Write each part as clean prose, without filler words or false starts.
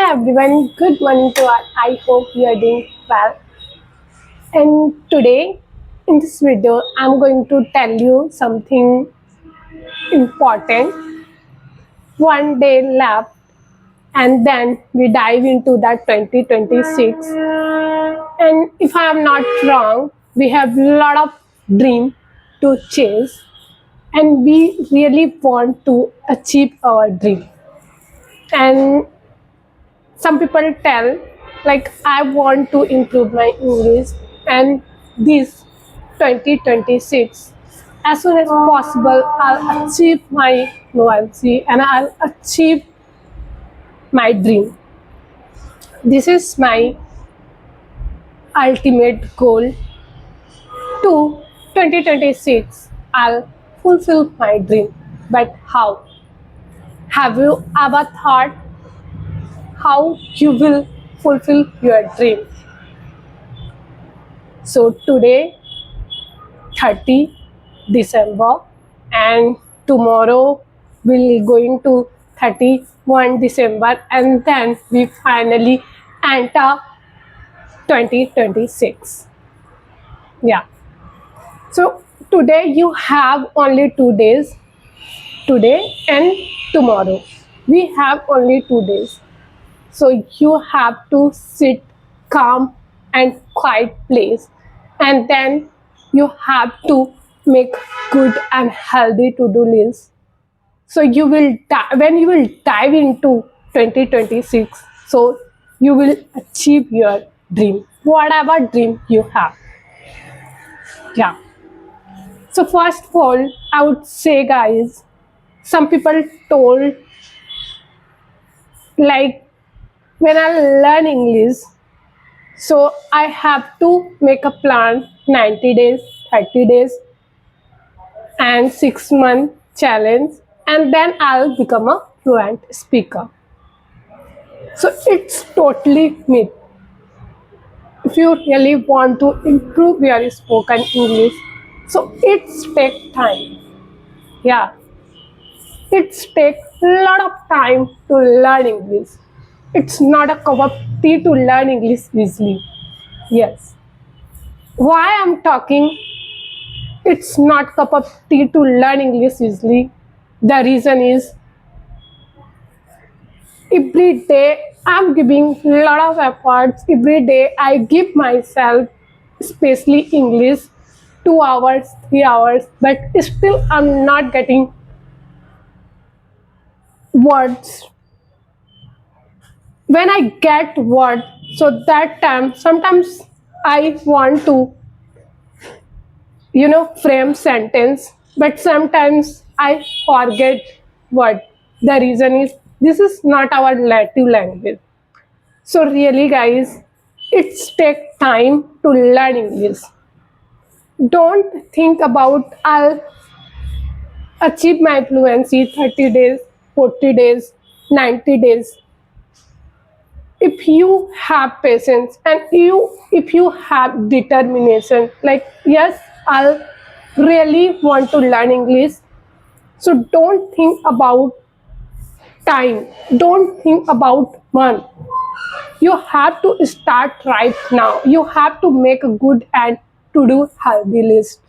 everyone, good morning to all. I hope you are doing well. And today, in this video, I'm going to tell you something important. One day left, and then we dive into that 2026. And if I am not wrong, we have a lot of dream to chase, and we really want to achieve our dream. And some people tell like I want to improve my English and this 2026 as soon as possible I'll achieve my fluency and I'll achieve my dream. This is my ultimate goal to 2026. I'll fulfill my dream. But how? Have you ever thought how you will fulfill your dream? So today 30 December and tomorrow we'll going to 31 December and then we finally enter 2026. Yeah. So today you have only 2 days, today and tomorrow. We have only 2 days. So you have to sit calm and quiet place and then you have to make good and healthy to-do list. So you will when you will dive into 2026, so you will achieve your dream, whatever dream you have. Yeah. So first of all, I would say guys, some people told like when I learn English, so I have to make a plan 90 days, 30 days and 6-month challenge and then I'll become a fluent speaker. So it's totally myth. If you really want to improve your spoken English, so it's take time. Yeah, it's take a lot of time to learn English. It's not a cup of tea to learn English easily. Yes. Why I'm talking it's not cup of tea to learn English easily? The reason is every day I'm giving a lot of efforts. Every day I give myself, especially English, 2 hours, 3 hours, but still I'm not getting words. When I get word, so that time sometimes I want to frame sentence, but sometimes I forget word. The reason is this is not our native language. So really guys, it's take time to learn English. Don't think about I'll achieve my fluency 30 days, 40 days, 90 days. If you have patience and if you have determination, like yes, I'll really want to learn English. So don't think about time. Don't think about month. You have to start right now. You have to make a good and to-do healthy list.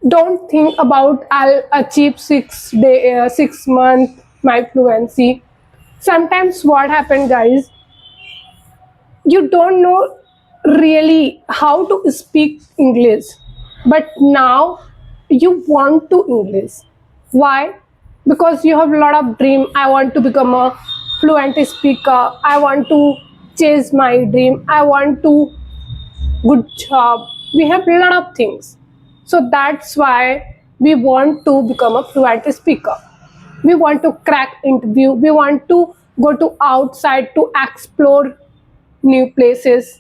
Don't think about I'll achieve 6 months my fluency. Sometimes what happens guys, you don't know really how to speak English, but now you want to English. Why? Because you have a lot of dream. I want to become a fluent speaker. I want to chase my dream. I want to good job. We have a lot of things. So that's why we want to become a fluent speaker. We want to crack interview. We want to go to outside to explore new places.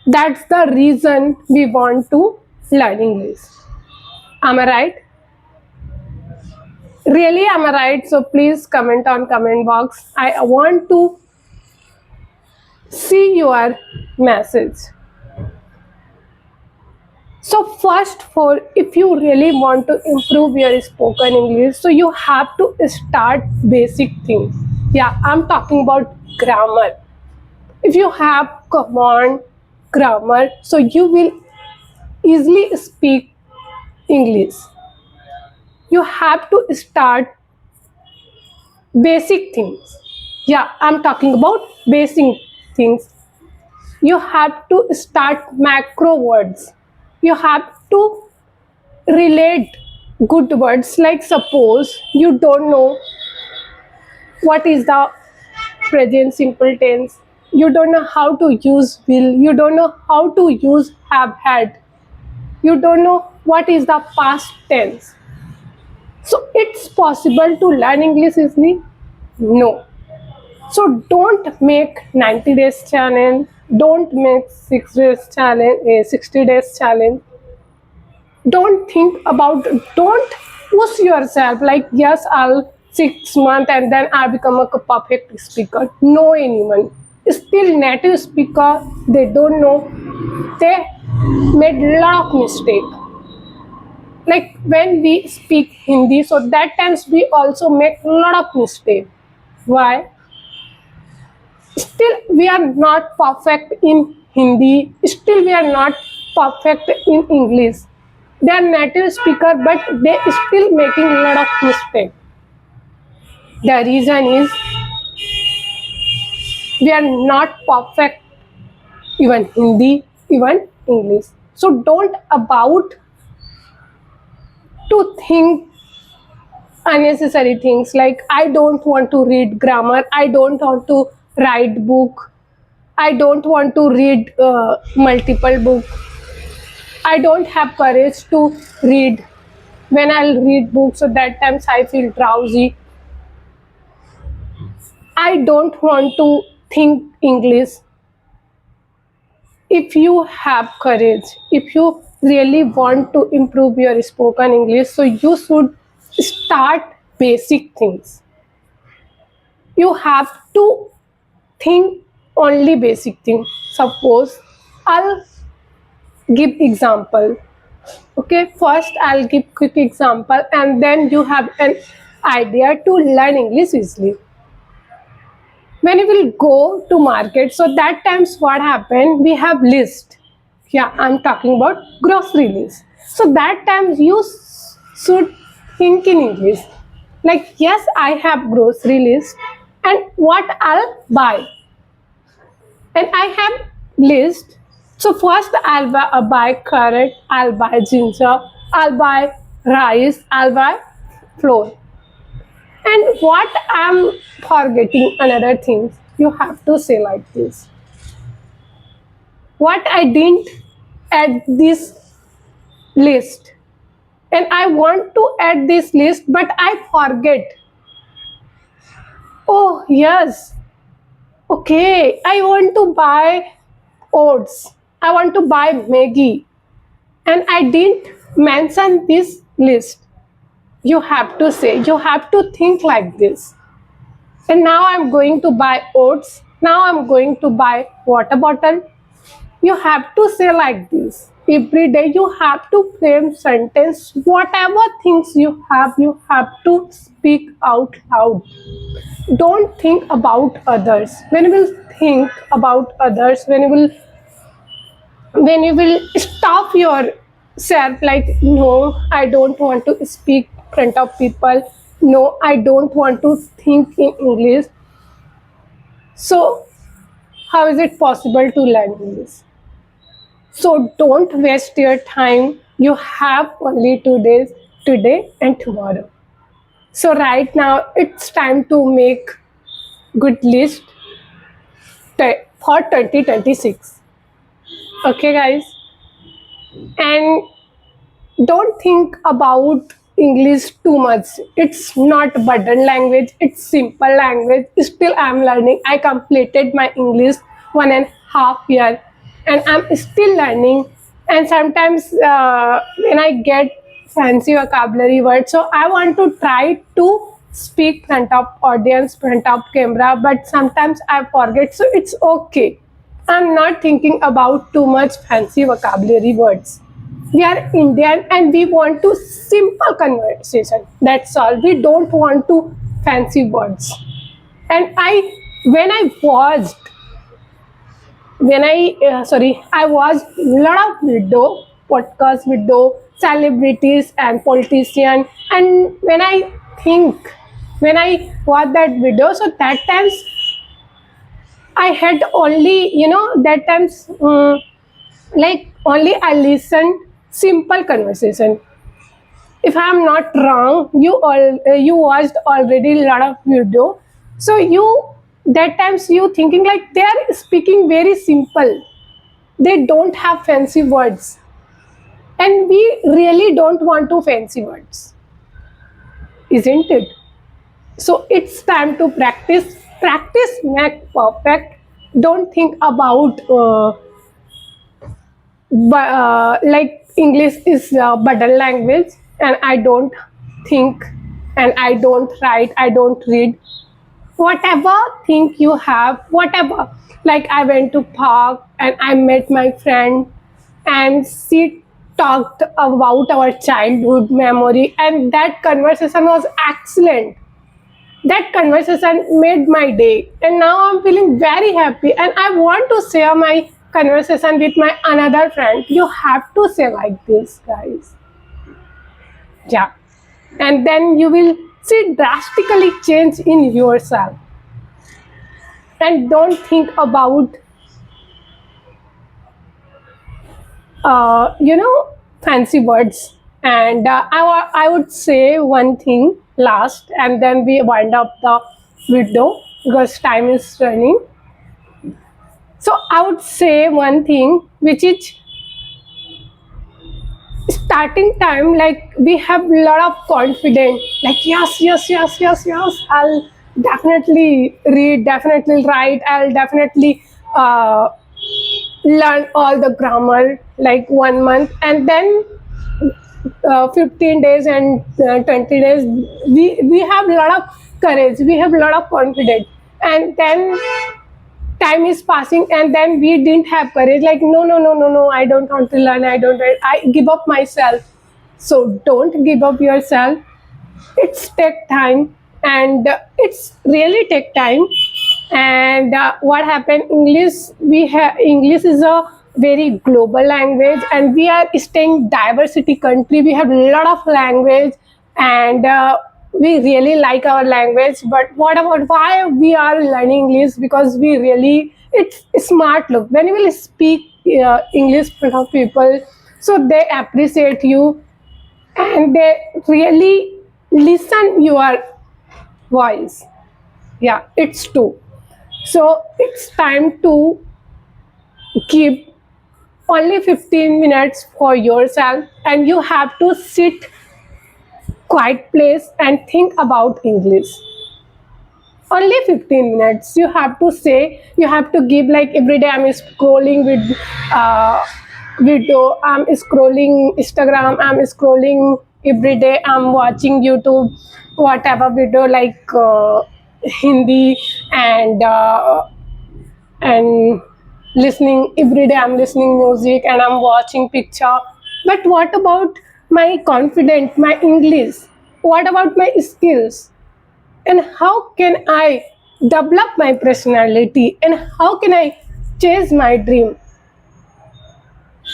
That's the reason we want to learn English. Am I right? Really, am I right? So please comment on comment box. I want to see your message. So first of all, if you really want to improve your spoken English, so you have to start basic things. Yeah, I'm talking about grammar. If you have common grammar, so you will easily speak English. You have to start basic things. Yeah, I'm talking about basic things. You have to start macro words. You have to relate good words, like suppose you don't know what is the present simple tense, you don't know how to use will, you don't know how to use have had, you don't know what is the past tense. So it's possible to learn English easily? No. So don't make 90 days challenge, don't make 6 days challenge, 60 days challenge. Don't think about, don't push yourself like, yes, I'll 6 months and then I'll become a perfect speaker. No, anyone. Still native speaker, they don't know. They made lot of mistake. Like when we speak Hindi, so that times we also make a lot of mistake. Why? Still we are not perfect in Hindi, still we are not perfect in English. They are native speaker, but they still making a lot of mistake. The reason is we are not perfect even Hindi, even English. So don't about to think unnecessary things like I don't want to read grammar, I don't want to write book, I don't want to read multiple book, I don't have courage to read. When I'll read books, so that times I feel drowsy. I don't want to think English. If you have courage, if you really want to improve your spoken English, so you should start basic things. You have to think only basic things. Suppose I'll give example. Okay, first I'll give quick example and then you have an idea to learn English easily. When you will go to market, so that times what happened, we have list. Yeah, I'm talking about grocery list. So that times you should think in English, like, yes, I have grocery list and what I'll buy, and I have list. So first buy carrot, I'll buy ginger, I'll buy rice, I'll buy flour. And what I'm forgetting another thing, you have to say like this. What I didn't add this list, and I want to add this list, but I forget. Oh yes, okay. I want to buy oats. I want to buy Maggie, and I didn't mention this list. You have to say. You have to think like this. And now I'm going to buy oats. Now I'm going to buy water bottle. You have to say like this. Every day you have to frame sentence. Whatever things you have to speak out loud. Don't think about others. When you will think about others, when you will stop yourself like, no, I don't want to speak in front of people. No, I don't want to think in English. So how is it possible to learn English? So don't waste your time. You have only 2 days, today and tomorrow. So right now it's time to make good list for 2026. Okay guys? And don't think about English too much. It's not burden language, it's simple language. Still I'm learning. I completed my English 1.5 years and I'm still learning. And sometimes when I get fancy vocabulary words, so I want to try to speak front of audience, front of camera, but sometimes I forget. So it's okay. I'm not thinking about too much fancy vocabulary words. We are Indian and we want to simple conversation. That's all. We don't want to fancy words. And when I watched, when I watched lot of video, podcast video, celebrities and politicians, and think, when I watch that video, so that times I had only, that times, like only I listened simple conversation. If I'm not wrong, you watched already a lot of video, so you, that times you thinking like they are speaking very simple. They don't have fancy words, and we really don't want to fancy words, isn't it? So it's time to practice. Practice make perfect. Don't think about like English is a burden language, and I don't think, and I don't write, I don't read. Whatever thing you have, whatever. Like I went to park and I met my friend, and she talked about our childhood memory, and that conversation was excellent. That conversation made my day, and now I'm feeling very happy, and I want to share my conversation with my another friend. You have to say like this, guys. Yeah. And then you will see drastically change in yourself. And don't think about fancy words. And I would say one thing last, and then we wind up the video because time is running. So I would say one thing, which is starting time, like we have a lot of confidence, like yes, yes, yes, yes, yes, I'll definitely read, definitely write, I'll definitely learn all the grammar like 1 month, and then 15 days and 20 days, we have a lot of courage, we have a lot of confidence, and then time is passing, and then we didn't have courage, like no, no, no, no, no, I don't want to learn, I give up myself. So don't give up yourself. It's take time, and it's really take time. And what happened, English is a very global language, and we are staying diversity country, we have a lot of language, and we really like our language. But what about why we are learning English? Because we really, it's smart. Look, when you will speak English in front of people, so they appreciate you, and they really listen your voice. Yeah, it's true. So it's time to keep only 15 minutes for yourself, and you have to sit quiet place and think about English. Only 15 minutes. You have to say, you have to give, like every day I'm scrolling with video, I'm scrolling Instagram, I'm scrolling every day, I'm watching YouTube, whatever video, like Hindi, and listening every day, I'm listening music and I'm watching picture. But what about my confidence, my English? What about my skills? And how can I develop my personality, and how can I chase my dream?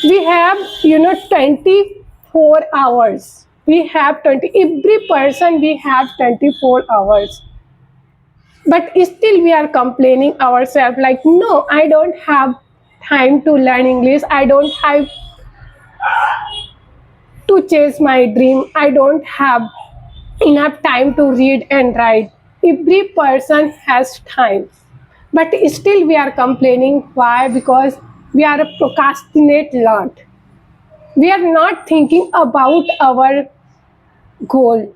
We have 24 hours. We have 20, every person, we have 24 hours, but still we are complaining ourselves like no, I don't have time to learn English, I don't have to chase my dream, I don't have enough time to read and write. Every person has time, but still we are complaining. Why? Because we are a procrastinate lot. We are not thinking about our goal.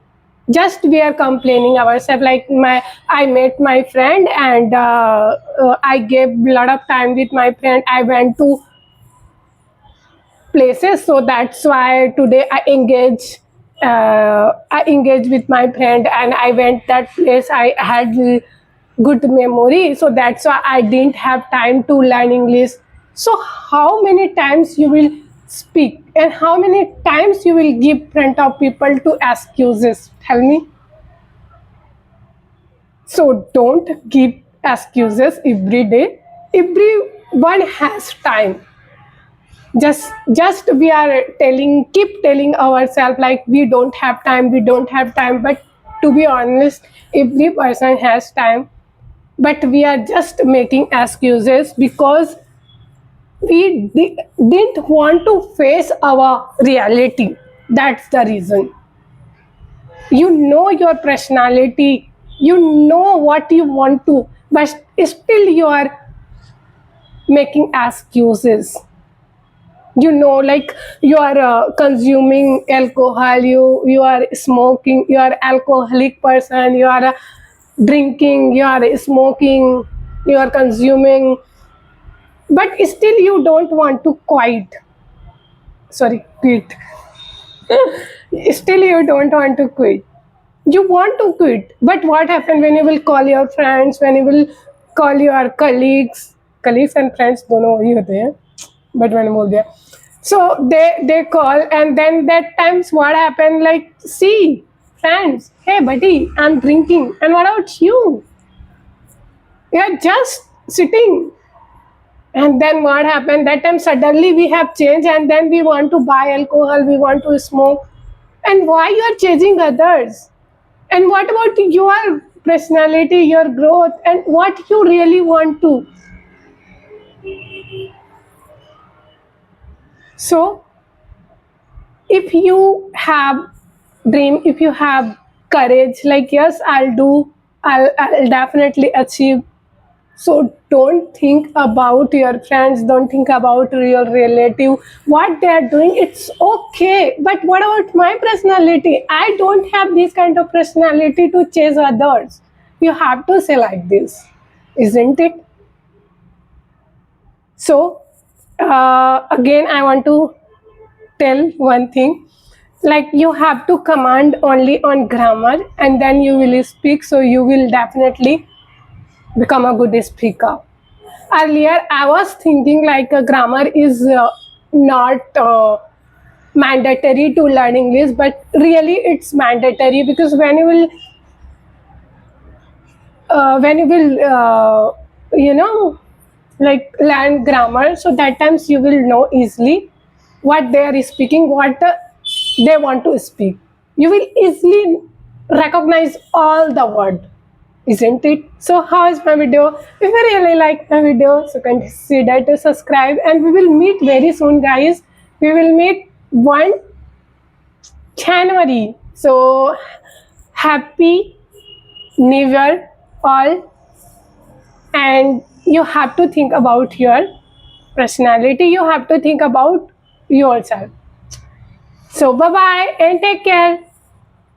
Just we are complaining ourselves like I met my friend, and I gave a lot of time with my friend, I went to places, so that's why today I engage with my friend, and I went that place, I had good memory, so that's why I didn't have time to learn English. So how many times you will speak, and how many times you will give front of people to excuses? Tell me. So don't give excuses every day. Everyone has time. Just we are keep telling ourselves like we don't have time, we don't have time, but to be honest, every person has time, but we are just making excuses because didn't want to face our reality. That's the reason. You know your personality, you know what you want to, but still you are making excuses. You know, like you are consuming alcohol, you are smoking, you are alcoholic person, you are drinking, you are smoking, you are consuming, but still you don't want to quit. Still you don't want to quit. You want to quit, but what happens when you will call your friends, when you will call your colleagues and friends दोनों वही होते हैं, but मैंने बोल दिया. So they call, and then that times what happened, like, see, friends, hey buddy, I'm drinking, and what about you? You're just sitting. And then what happened, that time suddenly we have changed, and then we want to buy alcohol, we want to smoke. And why you are chasing others? And what about your personality, your growth, and what you really want to? So if you have dream, if you have courage, like, yes, I'll definitely achieve. So don't think about your friends, don't think about your relative, what they are doing. It's okay, but what about my personality? I don't have this kind of personality to chase others. You have to say like this, isn't it? So again, I want to tell one thing, like, you have to command only on grammar, and then you will speak, so you will definitely become a good speaker. Earlier I was thinking like a grammar is not mandatory to learn English, but really it's mandatory, because when you will you know, like, learn grammar, so that times you will know easily what they are speaking, what they want to speak. You will easily recognize all the word, isn't it? So how is my video? If you really like my video, so consider to subscribe, and we will meet very soon, guys. We will meet 1 January. So happy New Year all. And you have to think about your personality, you have to think about yourself. So bye bye and take care.